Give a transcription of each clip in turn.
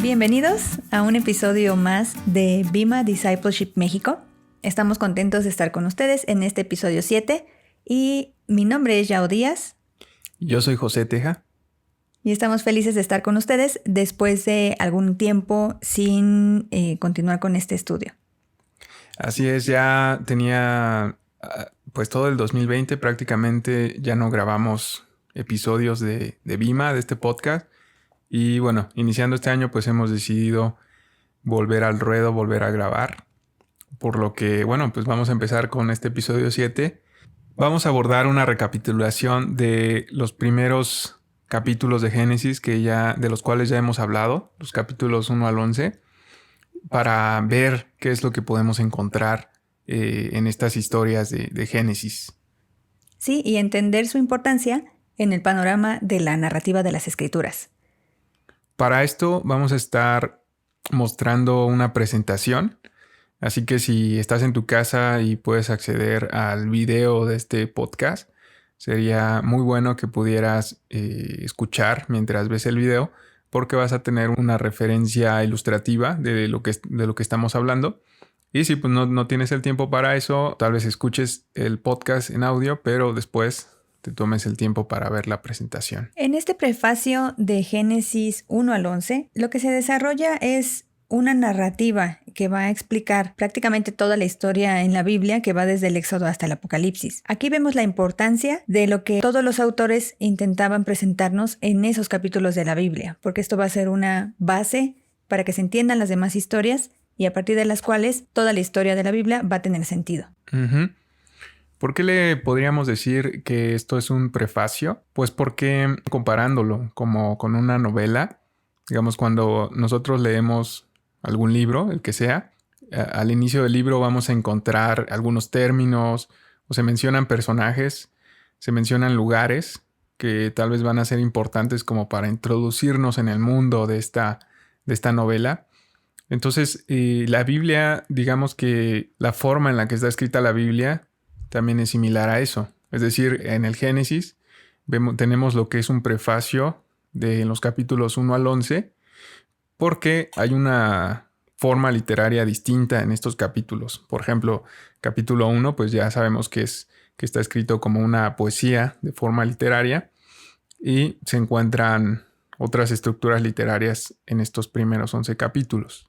Bienvenidos a un episodio más de Bima Discipleship México. Estamos contentos de estar con ustedes en este episodio 7 y mi nombre es Yao Díaz. Yo soy José Teja. Y estamos felices de estar con ustedes después de algún tiempo sin continuar con este estudio. Así es, ya tenía pues todo el 2020 prácticamente ya no grabamos episodios de Bima, de este podcast. Y bueno, iniciando este año pues hemos decidido volver al ruedo, volver a grabar. Por lo que bueno, pues vamos a empezar con este episodio 7. Vamos a abordar una recapitulación de los primeros capítulos de Génesis de los cuales ya hemos hablado, los capítulos 1 al 11, para ver qué es lo que podemos encontrar en estas historias de Génesis. Sí, y entender su importancia en el panorama de la narrativa de las Escrituras. Para esto vamos a estar mostrando una presentación, así que si estás en tu casa y puedes acceder al video de este podcast, sería muy bueno que pudieras escuchar mientras ves el video, porque vas a tener una referencia ilustrativa de lo que estamos hablando. Y si pues, no tienes el tiempo para eso, tal vez escuches el podcast en audio, pero después te tomes el tiempo para ver la presentación. En este prefacio de Génesis 1 al 11, lo que se desarrolla es una narrativa que va a explicar prácticamente toda la historia en la Biblia, que va desde el Éxodo hasta el Apocalipsis. Aquí vemos la importancia de lo que todos los autores intentaban presentarnos en esos capítulos de la Biblia, porque esto va a ser una base para que se entiendan las demás historias y a partir de las cuales toda la historia de la Biblia va a tener sentido. Uh-huh. ¿Por qué le podríamos decir que esto es un prefacio? Pues porque comparándolo como con una novela, digamos cuando nosotros leemos algún libro, el que sea, al inicio del libro vamos a encontrar algunos términos o se mencionan personajes, se mencionan lugares que tal vez van a ser importantes como para introducirnos en el mundo de esta novela. Entonces, la Biblia, digamos que la forma en la que está escrita la Biblia también es similar a eso. Es decir, en el Génesis tenemos lo que es un prefacio de los capítulos 1 al 11, porque hay una forma literaria distinta en estos capítulos. Por ejemplo, capítulo 1, pues ya sabemos que está escrito como una poesía de forma literaria y se encuentran otras estructuras literarias en estos primeros 11 capítulos.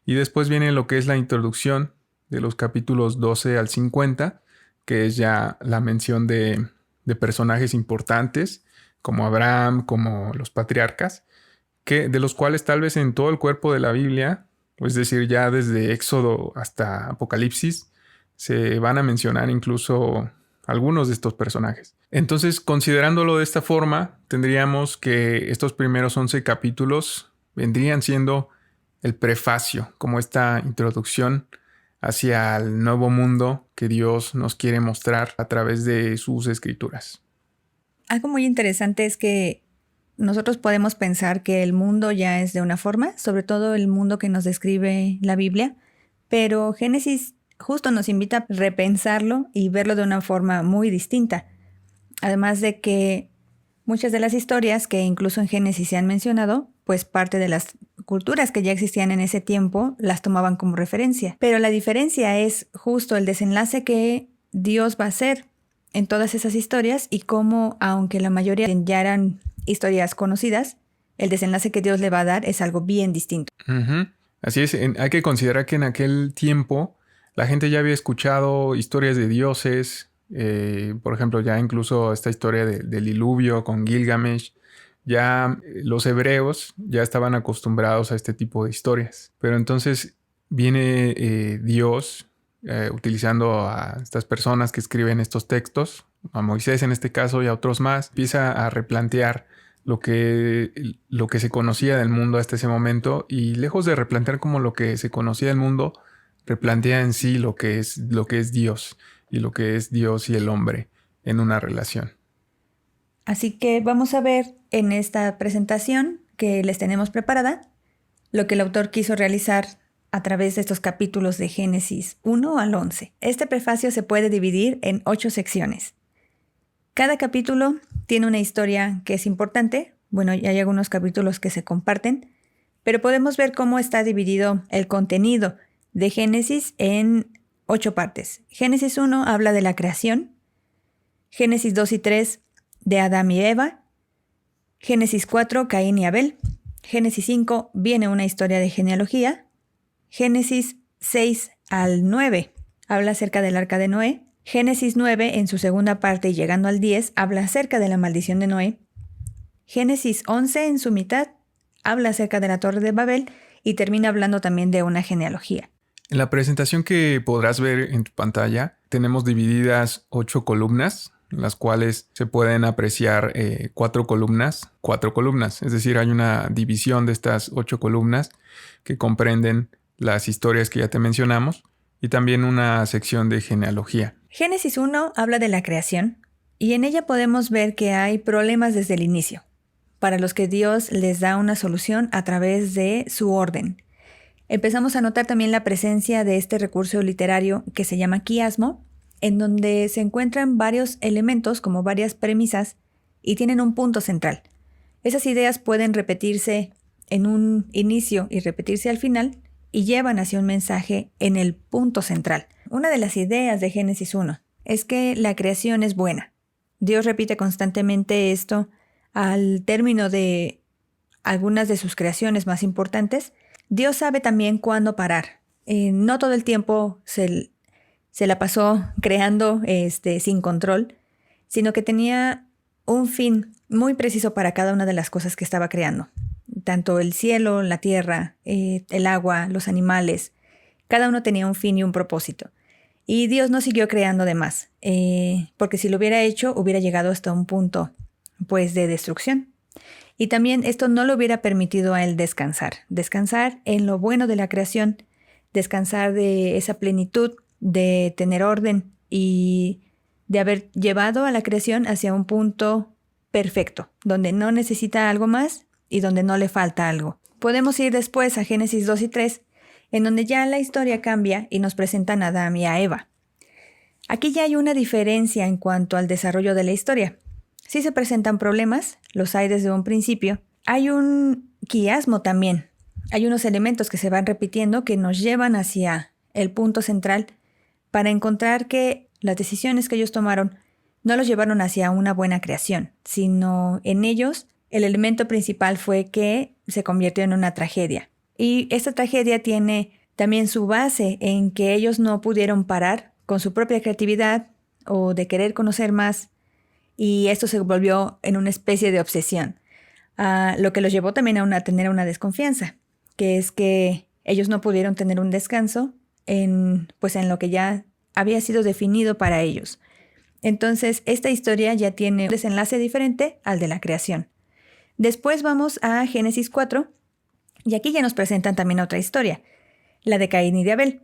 Y después viene lo que es la introducción de los capítulos 12 al 50, que es ya la mención de personajes importantes como Abraham, como los patriarcas, de los cuales tal vez en todo el cuerpo de la Biblia, es decir, ya desde Éxodo hasta Apocalipsis, se van a mencionar incluso algunos de estos personajes. Entonces, considerándolo de esta forma, tendríamos que estos primeros 11 capítulos vendrían siendo el prefacio, como esta introducción hacia el nuevo mundo que Dios nos quiere mostrar a través de sus escrituras. Algo muy interesante es que nosotros podemos pensar que el mundo ya es de una forma, sobre todo el mundo que nos describe la Biblia, pero Génesis justo nos invita a repensarlo y verlo de una forma muy distinta. Además de que muchas de las historias que incluso en Génesis se han mencionado, pues parte de las culturas que ya existían en ese tiempo las tomaban como referencia. Pero la diferencia es justo el desenlace que Dios va a hacer en todas esas historias y cómo, aunque la mayoría ya eran historias conocidas, el desenlace que Dios le va a dar es algo bien distinto. Uh-huh. Así es, hay que considerar que en aquel tiempo la gente ya había escuchado historias de dioses, por ejemplo, ya incluso esta historia del diluvio con Gilgamesh. Ya los hebreos ya estaban acostumbrados a este tipo de historias. Pero entonces viene Dios utilizando a estas personas que escriben estos textos, a Moisés en este caso y a otros más, empieza a replantear lo que se conocía del mundo hasta ese momento y lejos de replantear como lo que se conocía del mundo, replantea en sí lo que es Dios y lo que es Dios y el hombre en una relación. Así que vamos a ver en esta presentación que les tenemos preparada lo que el autor quiso realizar a través de estos capítulos de Génesis 1 al 11. Este prefacio se puede dividir en 8 secciones. Cada capítulo tiene una historia que es importante. Bueno, y hay algunos capítulos que se comparten, Pero podemos ver cómo está dividido el contenido de Génesis en 8 partes. Génesis 1 habla de la creación, Génesis 2 y 3 de Adán y Eva, Génesis 4 Caín y Abel, Génesis 5 viene una historia de genealogía, Génesis 6 al 9 habla acerca del arca de Noé, Génesis 9 en su segunda parte y llegando al 10 habla acerca de la maldición de Noé, Génesis 11 en su mitad habla acerca de la Torre de Babel y termina hablando también de una genealogía. En la presentación que podrás ver en tu pantalla, tenemos divididas 8 columnas, en las cuales se pueden apreciar 4 columnas, es decir, hay una división de estas 8 columnas que comprenden las historias que ya te mencionamos y también una sección de genealogía. Génesis 1 habla de la creación y en ella podemos ver que hay problemas desde el inicio, para los que Dios les da una solución a través de su orden. Empezamos a notar también la presencia de este recurso literario que se llama quiasmo, en donde se encuentran varios elementos como varias premisas y tienen un punto central. Esas ideas pueden repetirse en un inicio y repetirse al final y llevan hacia un mensaje en el punto central. Una de las ideas de Génesis 1 es que la creación es buena. Dios repite constantemente esto al término de algunas de sus creaciones más importantes. Dios sabe también cuándo parar. No todo el tiempo se la pasó creando sin control, sino que tenía un fin muy preciso para cada una de las cosas que estaba creando. Tanto el cielo, la tierra, el agua, los animales, cada uno tenía un fin y un propósito. Y Dios no siguió creando de más, porque si lo hubiera hecho, hubiera llegado hasta un punto, pues, de destrucción. Y también esto no le hubiera permitido a él descansar en lo bueno de la creación, descansar de esa plenitud, de tener orden y de haber llevado a la creación hacia un punto perfecto, donde no necesita algo más y donde no le falta algo. Podemos ir después a Génesis 2 y 3, en donde ya la historia cambia y nos presentan a Adán y a Eva. Aquí ya hay una diferencia en cuanto al desarrollo de la historia. Sí se presentan problemas, los hay desde un principio. Hay un quiasmo también. Hay unos elementos que se van repitiendo que nos llevan hacia el punto central para encontrar que las decisiones que ellos tomaron no los llevaron hacia una buena creación, sino en ellos el elemento principal fue que se convirtió en una tragedia. Y esta tragedia tiene también su base en que ellos no pudieron parar con su propia creatividad o de querer conocer más, y esto se volvió en una especie de obsesión, lo que los llevó también a tener una desconfianza, que es que ellos no pudieron tener un descanso en lo que ya había sido definido para ellos. Entonces, esta historia ya tiene un desenlace diferente al de la creación. Después vamos a Génesis 4, y aquí ya nos presentan también otra historia, la de Caín y de Abel.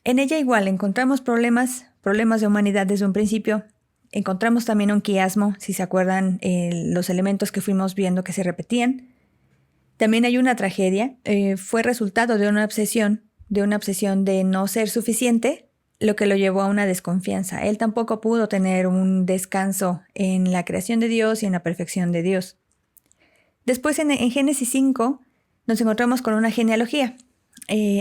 En ella igual encontramos problemas de humanidad desde un principio. Encontramos también un quiasmo, si se acuerdan, los elementos que fuimos viendo que se repetían. También hay una tragedia, fue resultado de una obsesión de no ser suficiente, lo que lo llevó a una desconfianza. Él tampoco pudo tener un descanso en la creación de Dios y en la perfección de Dios. Después en Génesis 5 nos encontramos con una genealogía.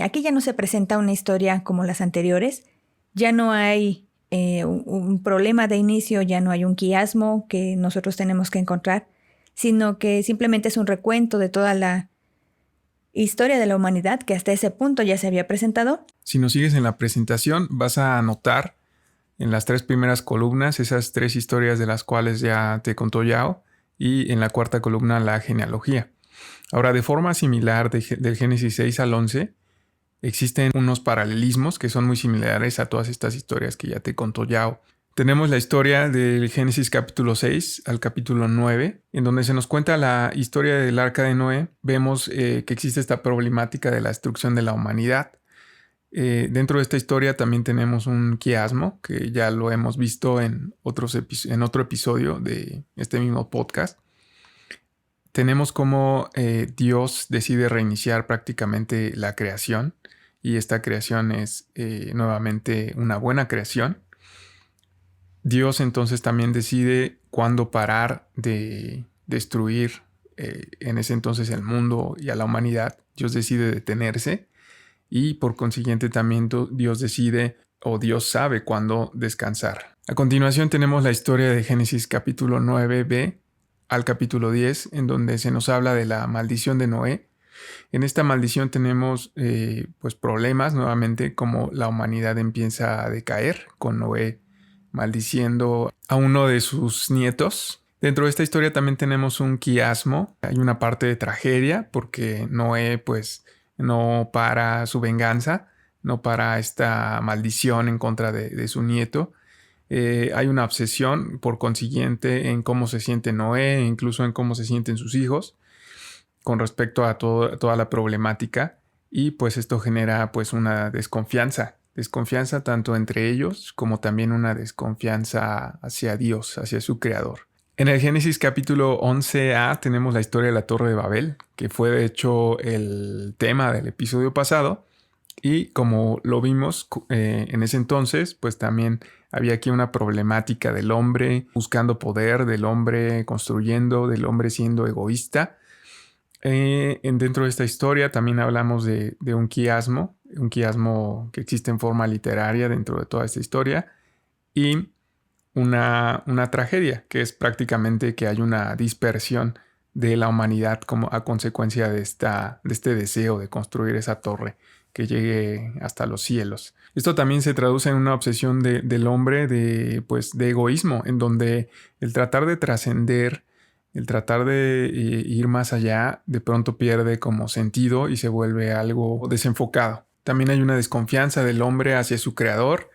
Aquí ya no se presenta una historia como las anteriores, ya no hay un problema de inicio, ya no hay un quiasmo que nosotros tenemos que encontrar, sino que simplemente es un recuento de toda la historia de la humanidad que hasta ese punto ya se había presentado. Si nos sigues en la presentación, vas a anotar en las 3 primeras columnas esas 3 historias de las cuales ya te contó Yao, y en la 4ª columna la genealogía. Ahora, de forma similar del Génesis 6 al 11, existen unos paralelismos que son muy similares a todas estas historias que ya te contó Yao. Tenemos la historia del Génesis capítulo 6 al capítulo 9, en donde se nos cuenta la historia del arca de Noé. Vemos que existe esta problemática de la destrucción de la humanidad. Dentro de esta historia también tenemos un quiasmo, que ya lo hemos visto en otro episodio de este mismo podcast. Tenemos cómo Dios decide reiniciar prácticamente la creación, y esta creación es nuevamente una buena creación. Dios entonces también decide cuándo parar de destruir en ese entonces el mundo y a la humanidad, Dios decide detenerse y por consiguiente también Dios decide o Dios sabe cuándo descansar. A continuación tenemos la historia de Génesis capítulo 9b al capítulo 10, en donde se nos habla de la maldición de Noé. En esta maldición tenemos pues problemas nuevamente, como la humanidad empieza a decaer con Noé maldiciendo a uno de sus nietos. Dentro de esta historia también tenemos un quiasmo, hay una parte de tragedia porque Noé pues no para su venganza, no para esta maldición en contra de su nieto. Hay una obsesión por consiguiente en cómo se siente Noé, incluso en cómo se sienten sus hijos con respecto a toda la problemática, y pues esto genera pues una desconfianza tanto entre ellos como también una desconfianza hacia Dios, hacia su creador. En el Génesis capítulo 11a tenemos la historia de la Torre de Babel, que fue de hecho el tema del episodio pasado, y como lo vimos en ese entonces, pues también había aquí una problemática del hombre buscando poder, del hombre construyendo, del hombre siendo egoísta. Dentro de esta historia también hablamos de un quiasmo que existe en forma literaria dentro de toda esta historia, y una tragedia, que es prácticamente que hay una dispersión de la humanidad como a consecuencia de este deseo de construir esa torre que llegue hasta los cielos. Esto también se traduce en una obsesión del hombre de egoísmo, en donde el tratar de trascender, el tratar de ir más allá, de pronto pierde como sentido y se vuelve algo desenfocado. También hay una desconfianza del hombre hacia su creador,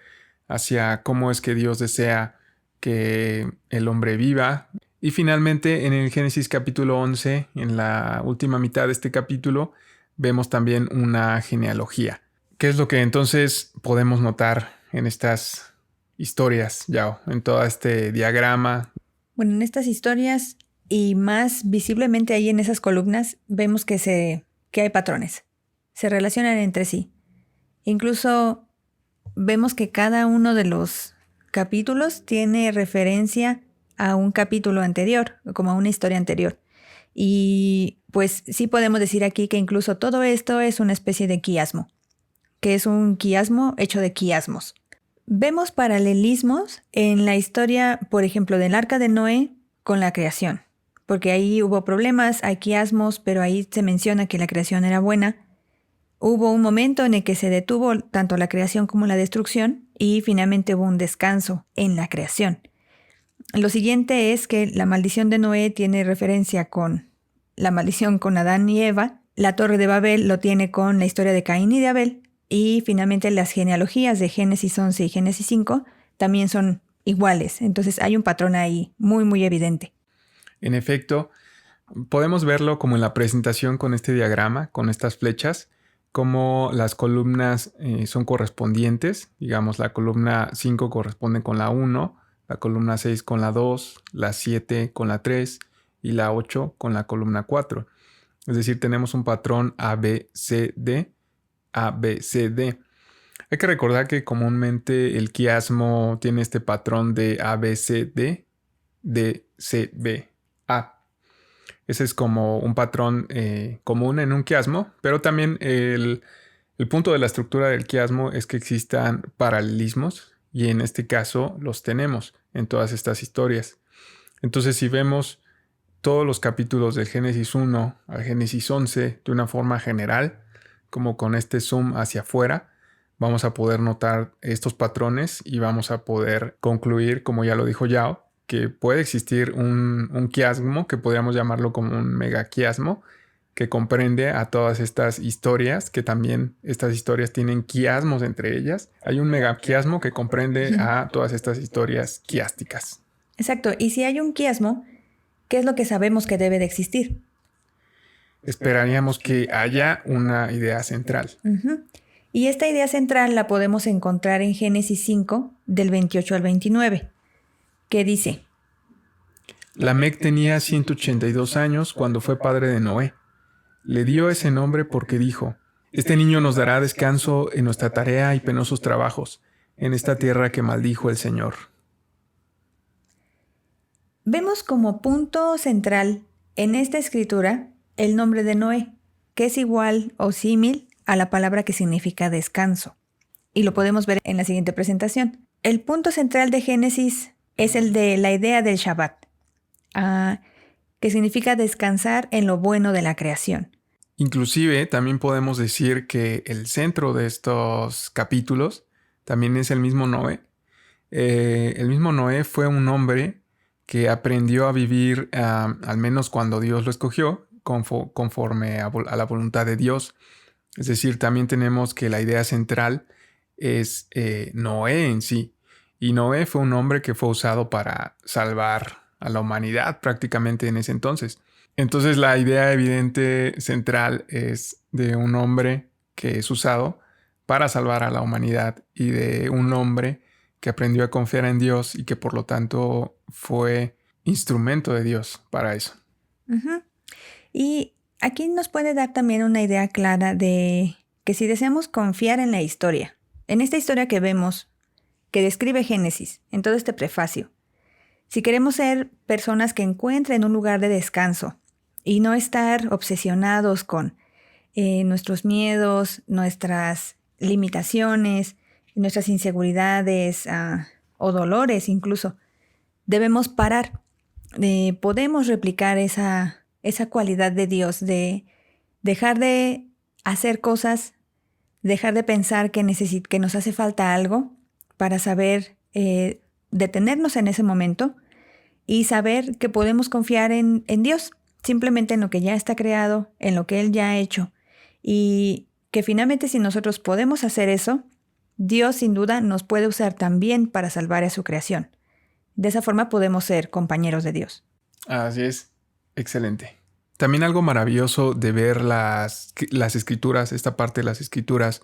hacia cómo es que Dios desea que el hombre viva. Y finalmente en el Génesis capítulo 11, en la última mitad de este capítulo, vemos también una genealogía. ¿Qué es lo que entonces podemos notar en estas historias, Yao, en todo este diagrama? Bueno, en estas historias y más visiblemente ahí en esas columnas vemos que hay patrones. Se relacionan entre sí. Incluso vemos que cada uno de los capítulos tiene referencia a un capítulo anterior, como a una historia anterior. Y pues sí podemos decir aquí que incluso todo esto es una especie de quiasmo, que es un quiasmo hecho de quiasmos. Vemos paralelismos en la historia, por ejemplo, del arca de Noé con la creación, porque ahí hubo problemas, hay quiasmos, pero ahí se menciona que la creación era buena. Hubo un momento en el que se detuvo tanto la creación como la destrucción y finalmente hubo un descanso en la creación. Lo siguiente es que la maldición de Noé tiene referencia con la maldición con Adán y Eva, la Torre de Babel lo tiene con la historia de Caín y de Abel, y finalmente las genealogías de Génesis 11 y Génesis 5 también son iguales. Entonces hay un patrón ahí muy, muy evidente. En efecto, podemos verlo como en la presentación con este diagrama, con estas flechas, como las columnas son correspondientes. Digamos, la columna 5 corresponde con la 1, la columna 6 con la 2, la 7 con la 3 y la 8 con la columna 4. Es decir, tenemos un patrón ABCD, ABCD. Hay que recordar que comúnmente el quiasmo tiene este patrón de ABCD, DCBA. Ese es como un patrón común en un quiasmo, pero también el punto de la estructura del quiasmo es que existan paralelismos, y en este caso los tenemos en todas estas historias. Entonces, si vemos todos los capítulos del Génesis 1 al Génesis 11 de una forma general, como con este zoom hacia afuera, vamos a poder notar estos patrones y vamos a poder concluir, como ya lo dijo Yao, que puede existir un quiasmo, que podríamos llamarlo como un megaquiasmo, que comprende a todas estas historias, que también estas historias tienen quiasmos entre ellas. Hay un megaquiasmo que comprende a todas estas historias quiásticas. Exacto. Y si hay un quiasmo, ¿qué es lo que sabemos que debe de existir? Esperaríamos que haya una idea central. Y esta idea central la podemos encontrar en Génesis 5, del 28 al 29, que dice: Lamec tenía 182 años cuando fue padre de Noé. Le dio ese nombre porque dijo: este niño nos dará descanso en nuestra tarea y penosos trabajos, en esta tierra que maldijo el Señor. Vemos como punto central en esta escritura el nombre de Noé, que es igual o símil a la palabra que significa descanso. Y lo podemos ver en la siguiente presentación. El punto central de Génesis es el de la idea del Shabbat, que significa descansar en lo bueno de la creación. Inclusive también podemos decir que el centro de estos capítulos también es el mismo Noé. El mismo Noé fue un hombre que aprendió a vivir, al menos cuando Dios lo escogió, conforme a la voluntad de Dios. Es decir, también tenemos que la idea central es Noé en sí. Y Noé fue un hombre que fue usado para salvar a la humanidad prácticamente en ese entonces. Entonces la idea evidente central es de un hombre que es usado para salvar a la humanidad y de un hombre que aprendió a confiar en Dios y que por lo tanto fue instrumento de Dios para eso. Uh-huh. Y aquí nos puede dar también una idea clara de que si deseamos confiar en la historia, en esta historia que vemos, que describe Génesis, en todo este prefacio, si queremos ser personas que encuentren un lugar de descanso y no estar obsesionados con nuestros miedos, nuestras limitaciones, nuestras inseguridades o dolores incluso, debemos parar. Podemos replicar esa cualidad de Dios, de dejar de hacer cosas, dejar de pensar que nos hace falta algo para saber detenernos en ese momento y saber que podemos confiar en Dios, simplemente en lo que ya está creado, en lo que Él ya ha hecho. Y que finalmente si nosotros podemos hacer eso, Dios sin duda nos puede usar también para salvar a su creación. De esa forma podemos ser compañeros de Dios. Así es. Excelente. También algo maravilloso de ver las escrituras, esta parte de las escrituras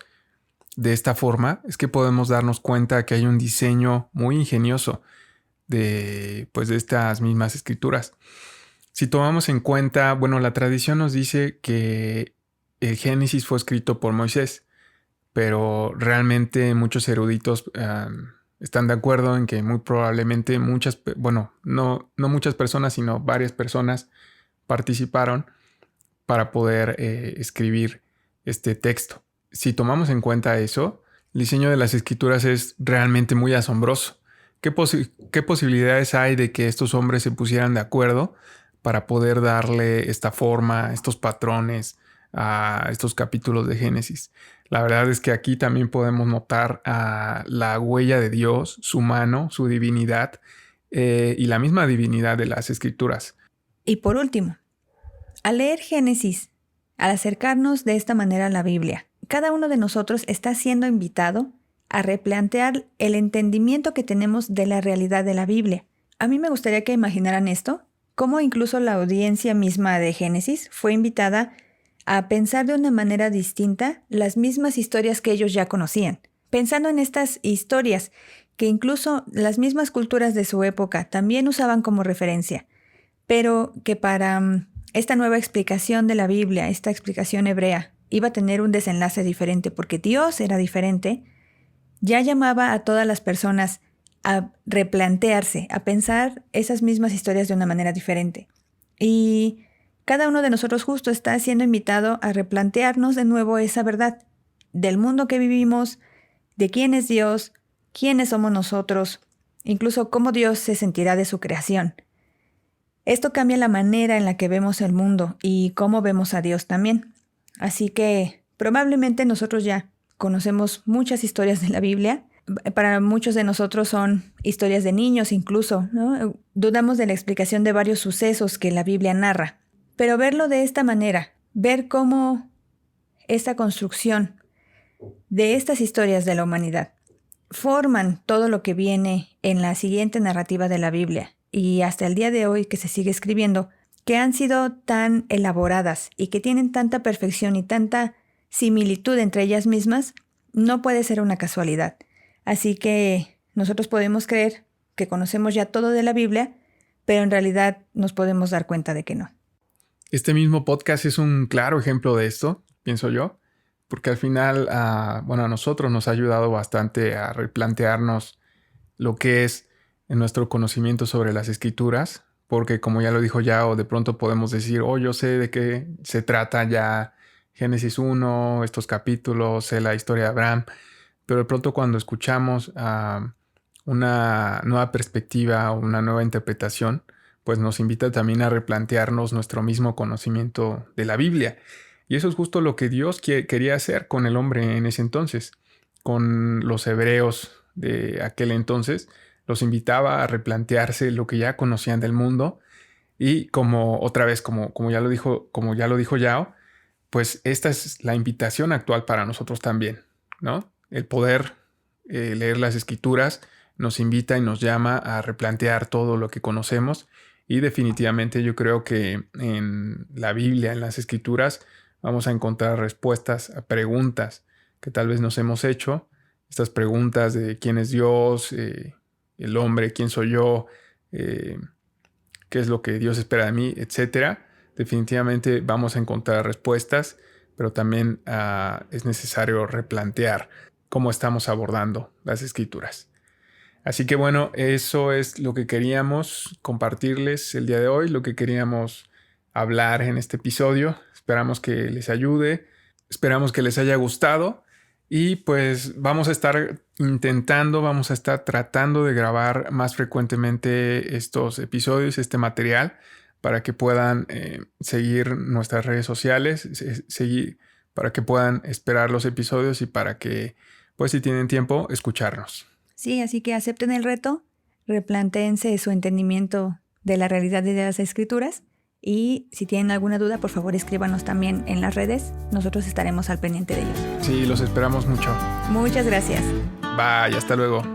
de esta forma, es que podemos darnos cuenta que hay un diseño muy ingenioso de estas mismas escrituras. Si tomamos en cuenta, bueno, la tradición nos dice que el Génesis fue escrito por Moisés, pero realmente muchos eruditos están de acuerdo en que muy probablemente no muchas personas, sino varias personas participaron para poder escribir este texto. Si tomamos en cuenta eso, el diseño de las escrituras es realmente muy asombroso. ¿Qué posibilidades hay de que estos hombres se pusieran de acuerdo para poder darle esta forma, estos patrones a estos capítulos de Génesis? La verdad es que aquí también podemos notar la huella de Dios, su mano, su divinidad y la misma divinidad de las escrituras. Y por último, al leer Génesis, al acercarnos de esta manera a la Biblia, cada uno de nosotros está siendo invitado a replantear el entendimiento que tenemos de la realidad de la Biblia. A mí me gustaría que imaginaran esto, cómo incluso la audiencia misma de Génesis fue invitada a pensar de una manera distinta las mismas historias que ellos ya conocían. Pensando en estas historias que incluso las mismas culturas de su época también usaban como referencia, pero que para esta nueva explicación de la Biblia, esta explicación hebrea, iba a tener un desenlace diferente porque Dios era diferente, ya llamaba a todas las personas a replantearse, a pensar esas mismas historias de una manera diferente. Y cada uno de nosotros justo está siendo invitado a replantearnos de nuevo esa verdad del mundo que vivimos, de quién es Dios, quiénes somos nosotros, incluso cómo Dios se sentirá de su creación. Esto cambia la manera en la que vemos el mundo y cómo vemos a Dios también. Así que probablemente nosotros ya conocemos muchas historias de la Biblia. Para muchos de nosotros son historias de niños incluso, ¿no? Dudamos de la explicación de varios sucesos que la Biblia narra. Pero verlo de esta manera, ver cómo esta construcción de estas historias de la humanidad forman todo lo que viene en la siguiente narrativa de la Biblia y hasta el día de hoy que se sigue escribiendo, que han sido tan elaboradas y que tienen tanta perfección y tanta similitud entre ellas mismas, no puede ser una casualidad. Así que nosotros podemos creer que conocemos ya todo de la Biblia, pero en realidad nos podemos dar cuenta de que no. Este mismo podcast es un claro ejemplo de esto, pienso yo, porque al final, a nosotros nos ha ayudado bastante a replantearnos lo que es nuestro conocimiento sobre las escrituras, porque como ya lo dijo Yao, de pronto podemos decir, oh, yo sé de qué se trata ya Génesis 1, estos capítulos, sé la historia de Abraham, pero de pronto cuando escuchamos una nueva perspectiva o una nueva interpretación, pues nos invita también a replantearnos nuestro mismo conocimiento de la Biblia. Y eso es justo lo que Dios quería hacer con el hombre en ese entonces, con los hebreos de aquel entonces. Los invitaba a replantearse lo que ya conocían del mundo y como otra vez, como ya lo dijo Yao, pues esta es la invitación actual para nosotros también, ¿no? El poder leer las escrituras nos invita y nos llama a replantear todo lo que conocemos y definitivamente yo creo que en la Biblia, en las escrituras, vamos a encontrar respuestas a preguntas que tal vez nos hemos hecho. Estas preguntas de quién es Dios, el hombre, quién soy yo, qué es lo que Dios espera de mí, etcétera. Definitivamente vamos a encontrar respuestas, pero también es necesario replantear cómo estamos abordando las escrituras. Así que bueno, eso es lo que queríamos compartirles el día de hoy, lo que queríamos hablar en este episodio. Esperamos que les ayude, esperamos que les haya gustado y pues vamos a estar tratando de grabar más frecuentemente estos episodios, este material, para que puedan seguir nuestras redes sociales, para que puedan esperar los episodios y para que, pues si tienen tiempo, escucharnos. Sí, así que acepten el reto, replantéense su entendimiento de la realidad de las escrituras y si tienen alguna duda, por favor escríbanos también en las redes. Nosotros estaremos al pendiente de ellos. Sí, los esperamos mucho. Muchas gracias. Bye, hasta luego.